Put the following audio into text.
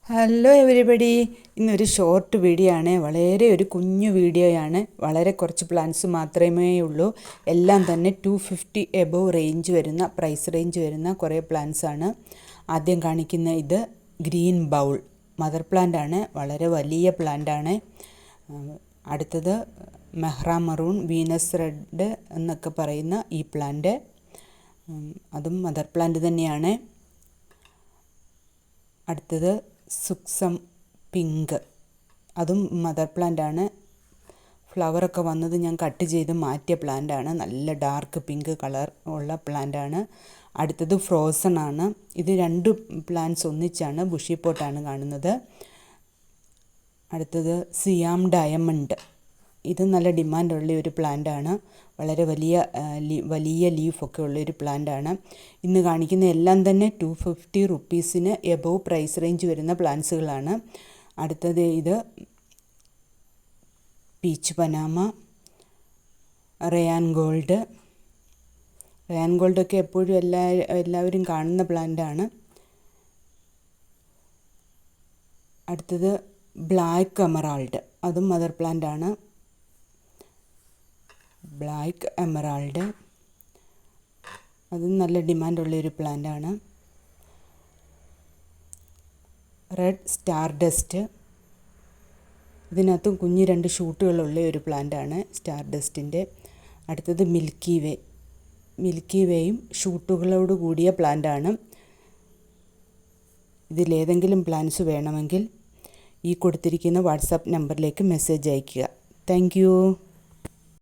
Hello everybody, ഇന്നൊരു short video ആണ്. വളരെ ഒരു കുഞ്ഞു വീഡിയോയാണ്. വളരെ കുറച്ച് പ്ലാന്റ്സ് മാത്രമേ ഉള്ളൂ. എല്ലാം തന്നെ 250 എബോവ് റേഞ്ച് വരുന്ന പ്രൈസ് റേഞ്ച് വരുന്ന കുറേ പ്ലാന്റ്സ് ആണ്. ആദ്യം കാണിക്കുന്ന ഇത് ഗ്രീൻ ബൗൾ മദർ പ്ലാന്റ് ആണ്. വളരെ വലിയ പ്ലാന്റ് ആണ്. അടുത്തത് മെഹ്റ മറൂൺ വീനസ് റെഡ് എന്നൊക്കെ പറയുന്ന ഈ പ്ലാന്റ്, അതും മദർ പ്ലാന്റ് തന്നെയാണ്. അടുത്തത് സുക്സം പിങ്ക്, അതും മദർ പ്ലാന്റ് ആണ്. ഫ്ലവറൊക്കെ വന്നത് ഞാൻ കട്ട് ചെയ്ത് മാറ്റിയ പ്ലാന്റ് ആണ്. നല്ല ഡാർക്ക് പിങ്ക് കളർ ഉള്ള പ്ലാന്റ് ആണ്. അടുത്തത് ഫ്രോസൺ ആണ്. ഇത് രണ്ട് പ്ലാന്റ്സ് ഒന്നിച്ചാണ്, ബുഷി പോട്ടാണ് കാണുന്നത്. അടുത്തത് സിയാം ഡയമണ്ട്, ഇത് നല്ല ഡിമാൻഡുള്ള ഒരു പ്ലാന്റ് ആണ്. വളരെ വലിയ ലീഫൊക്കെ ഉള്ളൊരു പ്ലാന്റ് ആണ്. ഇന്ന് കാണിക്കുന്ന എല്ലാം തന്നെ 250 റുപ്പീസിന് എബോവ് പ്രൈസ് റേഞ്ച് വരുന്ന പ്ലാന്റ്സുകളാണ്. അടുത്തത് ഇത് പീച്ച് പനാമ, റയാൻ ഗോൾഡൊക്കെ എപ്പോഴും എല്ലാവരും കാണുന്ന പ്ലാന്റ് ആണ്. അടുത്തത് ബ്ലാക്ക് എമറാൾഡ്, അതും മദർ പ്ലാന്റ് ആണ്. ബ്ലാക്ക് എമറാൾഡ്, അതും നല്ല ഡിമാൻഡുള്ളൊരു പ്ലാന്റ് ആണ്. റെഡ് സ്റ്റാർ ഡസ്റ്റ്, ഇതിനകത്തും കുഞ്ഞ് രണ്ട് ഷൂട്ടുകളുള്ള ഒരു പ്ലാന്റ് ആണ് സ്റ്റാർ ഡസ്റ്റിൻ്റെ. അടുത്തത് മിൽക്കി വേയും ഷൂട്ടുകളോട് കൂടിയ പ്ലാന്റ് ആണ്. ഇതിലേതെങ്കിലും പ്ലാന്റ്സ് വേണമെങ്കിൽ ഈ കൊടുത്തിരിക്കുന്ന വാട്സാപ്പ് നമ്പറിലേക്ക് മെസ്സേജ് അയയ്ക്കുക. Thank you.